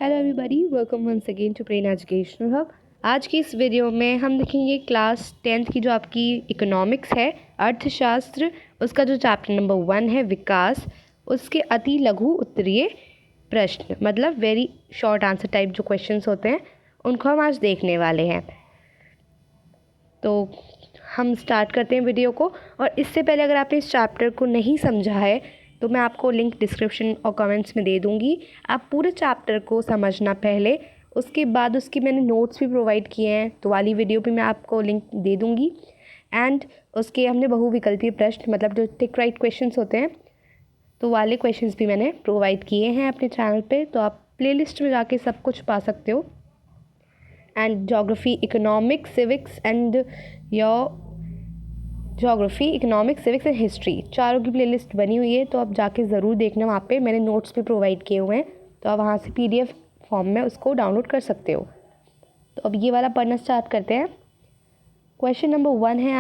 Hello everybody, welcome once again to Prerna educational hub. आज की इस वीडियो में हम देखेंगे क्लास 10th की जो आपकी इकोनॉमिक्स है, अर्थशास्त्र, उसका जो चैप्टर नंबर 1 है विकास, उसके अति लघु उत्तरीय प्रश्न, मतलब वेरी शॉर्ट आंसर टाइप जो क्वेश्चंस होते हैं उनको हम आज देखने वाले हैं। तो हम स्टार्ट करते हैं वीडियो को। और इससे पहले अगर आपने इस चैप्टर को नहीं समझा है तो मैं आपको लिंक डिस्क्रिप्शन और कमेंट्स में दे दूँगी। आप पूरे चैप्टर को समझना पहले, उसके बाद उसके मैंने नोट्स भी प्रोवाइड किए हैं, तो वाली वीडियो पे मैं आपको लिंक दे दूँगी। एंड उसके हमने बहुविकल्पीय प्रश्न, मतलब जो टिक राइट क्वेश्चंस होते हैं, तो वाले क्वेश्चंस भी मैंने प्रोवाइड किए हैं अपने चैनल पे, तो आप प्लेलिस्ट में जाके सब कुछ पा सकते हो। And geography, economics, civics and your geography, economics, civics and history, चारों की प्लेलिस्ट बनी हुई है, तो आप जाके ज़रूर देखना। वहाँ पे मैंने नोट्स भी प्रोवाइड किए हुए हैं, तो आप वहाँ से PDF फॉर्म में उसको डाउनलोड कर सकते हो। तो अब ये वाला पढ़ना स्टार्ट करते हैं। क्वेश्चन नंबर 1 है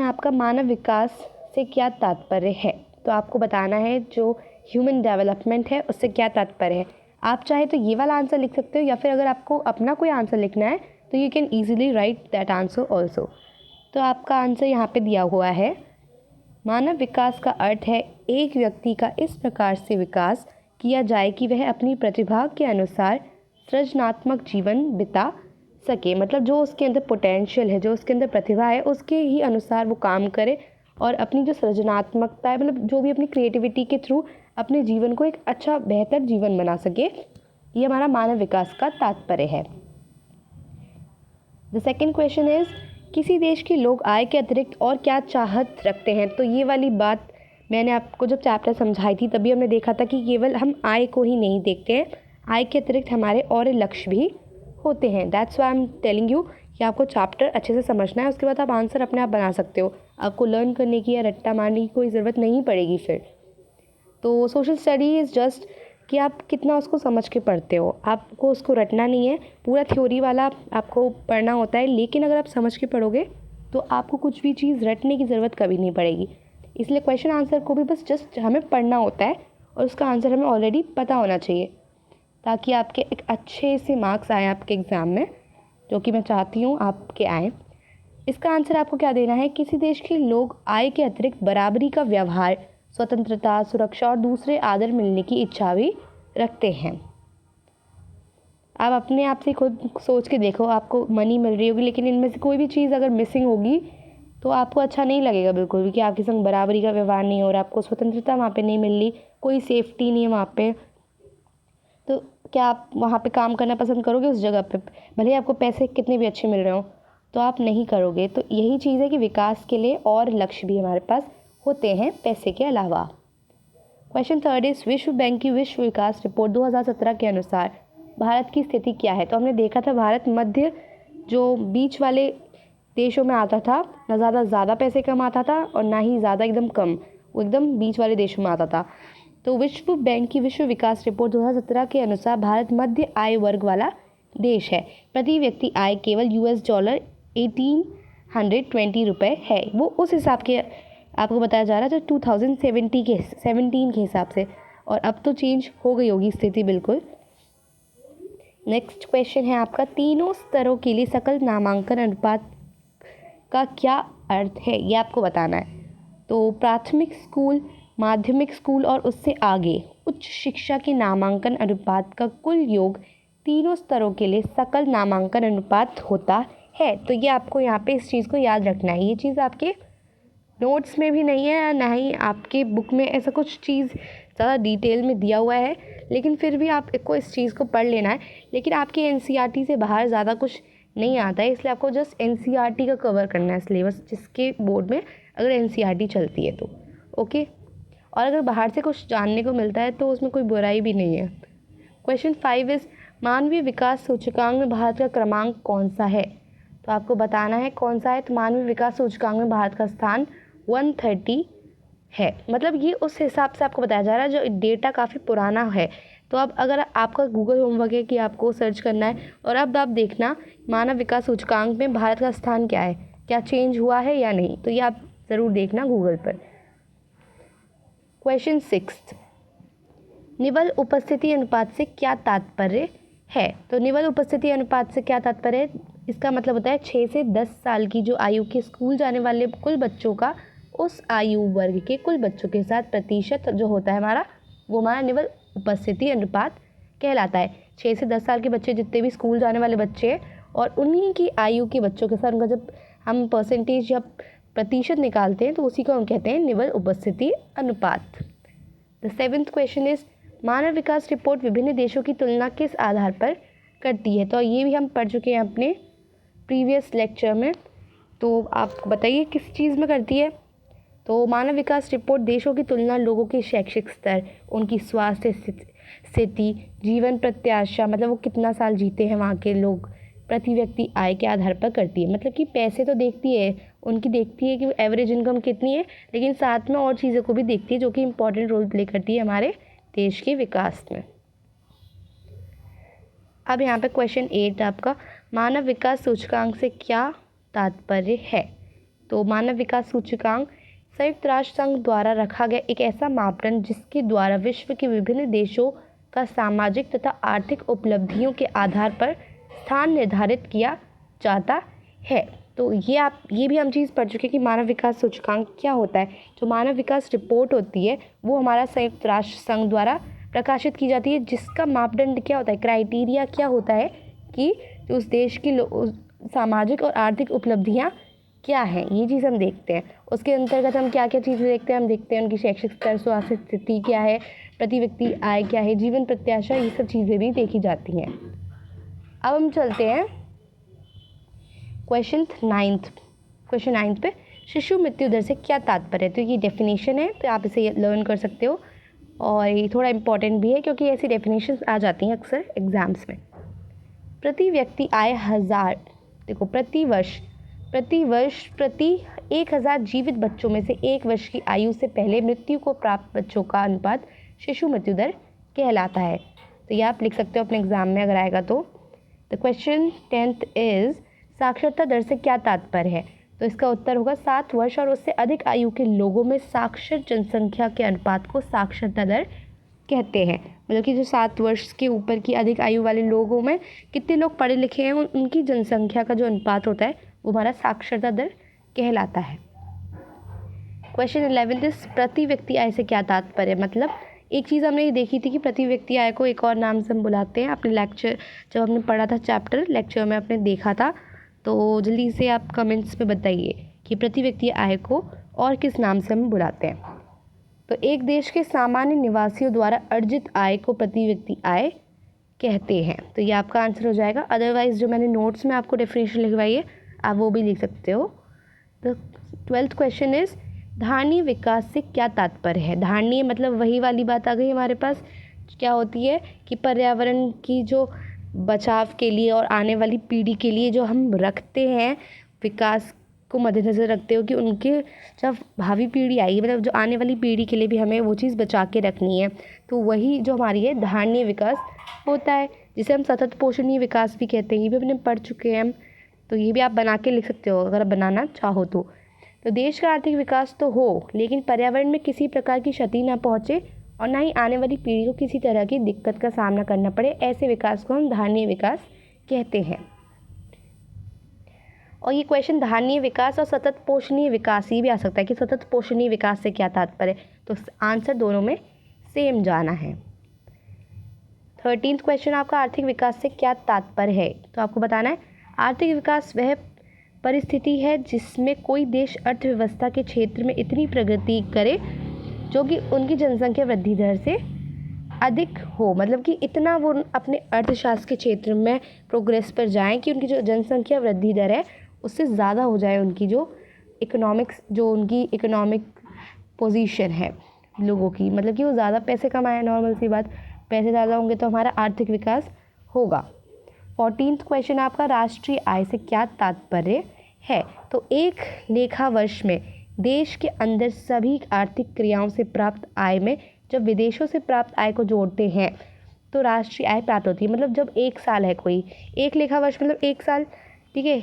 आपका, मानव विकास से क्या तात्पर्य है। तो आपको बताना है जो ह्यूमन डेवलपमेंट है उससे क्या तात्पर्य है। आप चाहे तो ये वाला आंसर लिख सकते हो, या फिर अगर आपको अपना कोई आंसर लिखना है तो you can easily right that answer also. तो आपका आंसर यहाँ पे दिया हुआ है, मानव विकास का अर्थ है एक व्यक्ति का इस प्रकार से विकास किया जाए कि वह अपनी प्रतिभा के अनुसार सृजनात्मक जीवन बिता सके। मतलब जो उसके अंदर पोटेंशियल है, जो उसके अंदर प्रतिभा है, उसके ही अनुसार वो काम करे और अपनी जो सृजनात्मकता है, मतलब जो भी अपनी क्रिएटिविटी के थ्रू अपने जीवन को एक अच्छा बेहतर जीवन बना सके, ये हमारा मानव विकास का तात्पर्य है। द सेकेंड क्वेश्चन इज, किसी देश के लोग आय के अतिरिक्त और क्या चाहत रखते हैं। तो ये वाली बात मैंने आपको जब चैप्टर समझाई थी तभी हमने देखा था कि केवल हम आय को ही नहीं देखते हैं, आय के अतिरिक्त हमारे और लक्ष्य भी होते हैं। That's why I am telling you कि आपको चैप्टर अच्छे से समझना है, उसके बाद आप आंसर अपने आप बना सकते हो। आपको लर्न करने की या रट्टा मारने की कोई ज़रूरत नहीं पड़ेगी फिर। तो सोशल स्टडी इज़ जस्ट कि आप कितना उसको समझ के पढ़ते हो, आपको उसको रटना नहीं है, पूरा थ्योरी वाला आपको पढ़ना होता है। लेकिन अगर आप समझ के पढ़ोगे तो आपको कुछ भी चीज़ रटने की ज़रूरत कभी नहीं पड़ेगी। इसलिए क्वेश्चन आंसर को भी बस जस्ट हमें पढ़ना होता है और उसका आंसर हमें ऑलरेडी पता होना चाहिए, ताकि आपके एक अच्छे से मार्क्स आए आपके एग्ज़ाम में, जो कि मैं चाहती हूँ आपके आए। इसका आंसर आपको क्या देना है, किसी देश के लोग आय के अतिरिक्त बराबरी का व्यवहार, स्वतंत्रता, सुरक्षा और दूसरे आदर मिलने की इच्छा भी रखते हैं। आप अपने आप से खुद सोच के देखो, आपको मनी मिल रही होगी लेकिन इनमें से कोई भी चीज़ अगर मिसिंग होगी तो आपको अच्छा नहीं लगेगा बिल्कुल भी, कि आपके संग बराबरी का व्यवहार नहीं हो रहा, आपको स्वतंत्रता वहाँ पे नहीं मिल रही, कोई सेफ्टी नहीं है वहाँ पे। तो क्या आप वहाँ पे काम करना पसंद करोगे उस जगह पे, भले ही आपको पैसे कितने भी अच्छे मिल रहे हो? तो आप नहीं करोगे। तो यही चीज़ है कि विकास के लिए और लक्ष्य भी हमारे पास होते हैं पैसे के अलावा। क्वेश्चन थर्ड इज, विश्व बैंक की विश्व विकास रिपोर्ट 2017 के अनुसार भारत की स्थिति क्या है। तो हमने देखा था भारत मध्य जो बीच वाले देशों में आता था, ना ज़्यादा पैसे कमाता था और ना ही ज़्यादा एकदम कम, वो एकदम बीच वाले देशों में आता था। तो विश्व बैंक की विश्व विकास रिपोर्ट 2017 के अनुसार भारत मध्य आय वर्ग वाला देश है। प्रति व्यक्ति आय केवल $1820 रुपये है। वो उस हिसाब के आपको बताया जा रहा है जो 2017 के हिसाब से, और अब तो चेंज हो गई होगी स्थिति बिल्कुल। नेक्स्ट क्वेश्चन है आपका, तीनों स्तरों के लिए सकल नामांकन अनुपात का क्या अर्थ है, ये आपको बताना है। तो प्राथमिक स्कूल, माध्यमिक स्कूल और उससे आगे उच्च शिक्षा के नामांकन अनुपात का कुल योग तीनों स्तरों के लिए सकल नामांकन अनुपात होता है। तो ये आपको यहाँ पे इस चीज़ को याद रखना है। ये चीज़ आपके नोट्स में भी नहीं है, ना ही आपके बुक में ऐसा कुछ चीज़ ज़्यादा डिटेल में दिया हुआ है, लेकिन फिर भी आपको इस चीज़ को पढ़ लेना है। लेकिन आपके NCERT से बाहर ज़्यादा कुछ नहीं आता है, इसलिए आपको जस्ट NCERT का कवर करना है सिलेबस, जिसके बोर्ड में अगर NCERT चलती है तो ओके। और अगर बाहर से कुछ जानने को मिलता है तो उसमें कोई बुराई भी नहीं है। क्वेश्चन 5 इज़, मानवीय विकास सूचकांक में भारत का क्रमांक कौन सा है। तो आपको बताना है कौन सा है। तो मानवीय विकास सूचकांक में भारत का स्थान 130 है। मतलब ये उस हिसाब से आपको बताया जा रहा है, जो डेटा काफ़ी पुराना है। तो अब अगर आपका गूगल होमवर्क है कि आपको सर्च करना है, और अब आप देखना मानव विकास सूचकांक में भारत का स्थान क्या है, क्या चेंज हुआ है या नहीं, तो ये आप ज़रूर देखना गूगल पर। क्वेश्चन 6, निवल उपस्थिति अनुपात से क्या तात्पर्य है? तो निवल उपस्थिति अनुपात से क्या तात्पर्य है? इसका मतलब होता है 6 से 10 साल की जो आयु के स्कूल जाने वाले कुल बच्चों का उस आयु वर्ग के कुल बच्चों के साथ प्रतिशत जो होता है हमारा, वो हमारा निवल उपस्थिति अनुपात कहलाता है। 6 से 10 साल के बच्चे जितने भी स्कूल जाने वाले बच्चे हैं और उन्हीं की आयु के बच्चों के साथ उनका जब हम परसेंटेज या प्रतिशत निकालते हैं तो उसी को हम कहते हैं निवल उपस्थिति अनुपात। The 7th question is, Manav Vikas report विभिन्न देशों की तुलना किस आधार पर करती है? तो ये भी हम पढ़ चुके हैं अपने प्रीवियस लेक्चर में, तो आप बताइए किस चीज़ में करती है? तो मानव विकास रिपोर्ट देशों की तुलना लोगों के शैक्षिक स्तर, उनकी स्वास्थ्य स्थिति, जीवन प्रत्याशा, मतलब वो कितना साल जीते हैं वहाँ के लोग, प्रति व्यक्ति आय के आधार पर करती है। मतलब कि पैसे तो देखती है, उनकी देखती है कि एवरेज इनकम कितनी है, लेकिन साथ में और चीज़ों को भी देखती है जो कि इम्पोर्टेंट रोल प्ले करती है हमारे देश के विकास में। अब यहाँ पे क्वेश्चन 8 आपका, मानव विकास सूचकांक से क्या तात्पर्य है? तो मानव विकास सूचकांक संयुक्त राष्ट्र संघ द्वारा रखा गया एक ऐसा मापदंड जिसके द्वारा विश्व के विभिन्न देशों का सामाजिक तथा आर्थिक उपलब्धियों के आधार पर स्थान निर्धारित किया जाता है। तो ये भी हम चीज़ पढ़ चुके हैं कि मानव विकास सूचकांक क्या होता है। जो मानव विकास रिपोर्ट होती है वो हमारा संयुक्त राष्ट्र संघ द्वारा प्रकाशित की जाती है, जिसका मापदंड क्या होता है, क्राइटेरिया क्या होता है कि उस देश की सामाजिक और आर्थिक उपलब्धियाँ क्या हैं, ये चीज़ हम देखते हैं। उसके अंतर्गत हम क्या क्या चीज़ें देखते हैं? हम देखते हैं उनकी शैक्षिक स्तर, स्वास्थ्य स्थिति क्या है, प्रति व्यक्ति आय क्या है, जीवन प्रत्याशा, ये सब चीज़ें भी देखी जाती हैं। अब हम चलते हैं क्वेश्चन 9 पे, शिशु मृत्यु दर से क्या तात्पर्य है? तो ये डेफिनेशन है, तो आप इसे लर्न कर सकते हो और ये थोड़ा इंपॉर्टेंट भी है क्योंकि ऐसी डेफिनेशन आ जाती हैं अक्सर एग्जाम्स में। प्रति व्यक्ति आय 1000, देखो प्रति वर्ष प्रति 1000 जीवित बच्चों में से 1 वर्ष की आयु से पहले मृत्यु को प्राप्त बच्चों का अनुपात शिशु मृत्यु दर कहलाता है। तो ये आप लिख सकते हो अपने एग्जाम में अगर आएगा तो। द क्वेश्चन 10th इज, साक्षरता दर से क्या तात्पर्य है? तो इसका उत्तर होगा 7 वर्ष और उससे अधिक आयु के लोगों में साक्षर जनसंख्या के अनुपात को साक्षरता दर कहते हैं। मतलब कि जो 7 वर्ष के ऊपर की अधिक आयु वाले लोगों में कितने लोग पढ़े लिखे हैं, उनकी जनसंख्या का जो अनुपात होता है वो हमारा साक्षरता दर कहलाता है। क्वेश्चन 11 इज, प्रति व्यक्ति आय से क्या तात्पर्य? मतलब एक चीज़ हमने ये देखी थी कि प्रति व्यक्ति आय को एक और नाम से हम बुलाते हैं। अपने लेक्चर जब हमने पढ़ा था चैप्टर लेक्चर में आपने देखा था, तो जल्दी से आप कमेंट्स में बताइए कि प्रति व्यक्ति आय को और किस नाम से हम बुलाते हैं। तो एक देश के सामान्य निवासियों द्वारा अर्जित आय को प्रति व्यक्ति आय कहते हैं। तो ये आपका आंसर हो जाएगा। अदरवाइज जो मैंने नोट्स में आपको डेफिनेशन लिखवाई है आप वो भी लिख सकते हो। तो 12th क्वेश्चन इज, धारणीय विकास से क्या तात्पर्य है? धारणीय मतलब वही वाली बात आ गई हमारे पास, क्या होती है कि पर्यावरण की जो बचाव के लिए और आने वाली पीढ़ी के लिए जो हम रखते हैं विकास को मद्देनज़र रखते हो कि उनके जब भावी पीढ़ी आएगी, मतलब जो आने वाली पीढ़ी के लिए भी हमें वो चीज़ बचा के रखनी है, तो वही जो हमारी है धारणीय विकास होता है, जिसे हम सतत पोषणीय विकास भी कहते हैं। ये भी हमने पढ़ चुके हैं हम, तो ये भी आप बना के लिख सकते हो अगर आप बनाना चाहो तो। देश का आर्थिक विकास तो हो लेकिन पर्यावरण में किसी प्रकार की क्षति ना पहुँचे और ना ही आने वाली पीढ़ी को किसी तरह की दिक्कत का सामना करना पड़े, ऐसे विकास को हम धारणीय विकास कहते हैं। और ये क्वेश्चन धारणीय विकास और सतत पोषणीय विकास, ये भी आ सकता है कि सतत पोषणीय विकास से क्या तात्पर्य, तो आंसर दोनों में सेम जाना है। 13th क्वेश्चन आपका, आर्थिक विकास से क्या तात्पर्य है? तो आपको बताना है आर्थिक विकास वह परिस्थिति है जिसमें कोई देश अर्थव्यवस्था के क्षेत्र में इतनी प्रगति करे जो कि उनकी जनसंख्या वृद्धि दर से अधिक हो। मतलब कि इतना वो अपने अर्थशास्त्र के क्षेत्र में प्रोग्रेस पर जाएं कि उनकी जो जनसंख्या वृद्धि दर है उससे ज़्यादा हो जाए उनकी जो उनकी इकोनॉमिक पोजीशन है लोगों की, मतलब कि वो ज़्यादा पैसे कमाएं। नॉर्मल सी बात, पैसे ज़्यादा होंगे तो हमारा आर्थिक विकास होगा। 14th क्वेश्चन आपका, राष्ट्रीय आय से क्या तात्पर्य है? तो एक लेखा वर्ष में देश के अंदर सभी आर्थिक क्रियाओं से प्राप्त आय में जब विदेशों से प्राप्त आय को जोड़ते हैं तो राष्ट्रीय आय प्राप्त होती है। मतलब जब एक साल है कोई, एक लेखा वर्ष मतलब एक साल, ठीक है,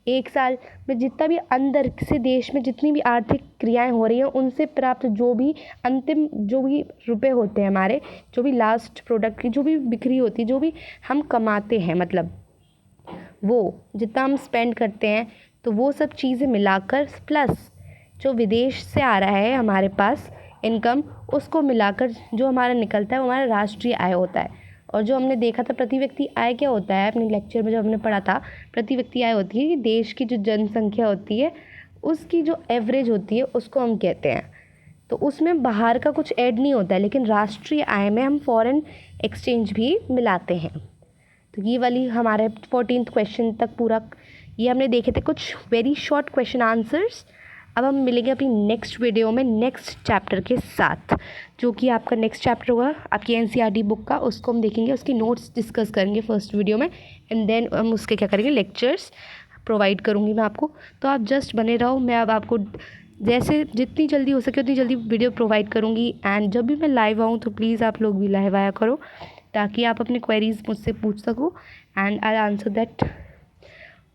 1 साल में जितना भी अंदर से देश में जितनी भी आर्थिक क्रियाएं हो रही हैं उनसे प्राप्त जो भी अंतिम जो भी रुपए होते हैं हमारे, जो भी लास्ट प्रोडक्ट की जो भी बिक्री होती है, जो भी हम कमाते हैं, मतलब वो जितना हम स्पेंड करते हैं, तो वो सब चीज़ें मिलाकर प्लस जो विदेश से आ रहा है हमारे पास इनकम, उसको मिलाकर जो हमारा निकलता है वो हमारा राष्ट्रीय आय होता है। और जो हमने देखा था प्रति व्यक्ति आय क्या होता है, अपने लेक्चर में जो हमने पढ़ा था, प्रति व्यक्ति आय होती है कि देश की जो जनसंख्या होती है उसकी जो एवरेज होती है उसको हम कहते हैं। तो उसमें बाहर का कुछ ऐड नहीं होता है, लेकिन राष्ट्रीय आय में हम फॉरेन एक्सचेंज भी मिलाते हैं। तो ये वाली हमारे 14th क्वेश्चन तक पूरा ये हमने देखे थे, कुछ वेरी शॉर्ट क्वेश्चन आंसर्स। अब हम मिलेंगे अपनी नेक्स्ट वीडियो में नेक्स्ट चैप्टर के साथ, जो कि आपका नेक्स्ट चैप्टर होगा आपकी एनसीईआरटी बुक का। उसको हम देखेंगे, उसकी नोट्स डिस्कस करेंगे फर्स्ट वीडियो में, एंड देन हम उसके क्या करेंगे, लेक्चर्स प्रोवाइड करूँगी मैं आपको। तो आप जस्ट बने रहो, मैं अब आपको जैसे जितनी जल्दी हो सके उतनी जल्दी वीडियो प्रोवाइड करूँगी। एंड जब भी मैं लाइव आऊँ तो प्लीज़ आप लोग भी लाइव आया करो, ताकि आप अपने क्वेरीज मुझसे पूछ सको, and I answer that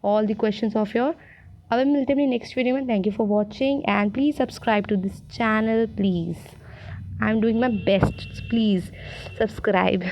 all the questions of your. अब हम मिलते हैं अपनी नेक्स्ट वीडियो में। Thank you for watching and please subscribe to this channel please. I am doing my best, please subscribe.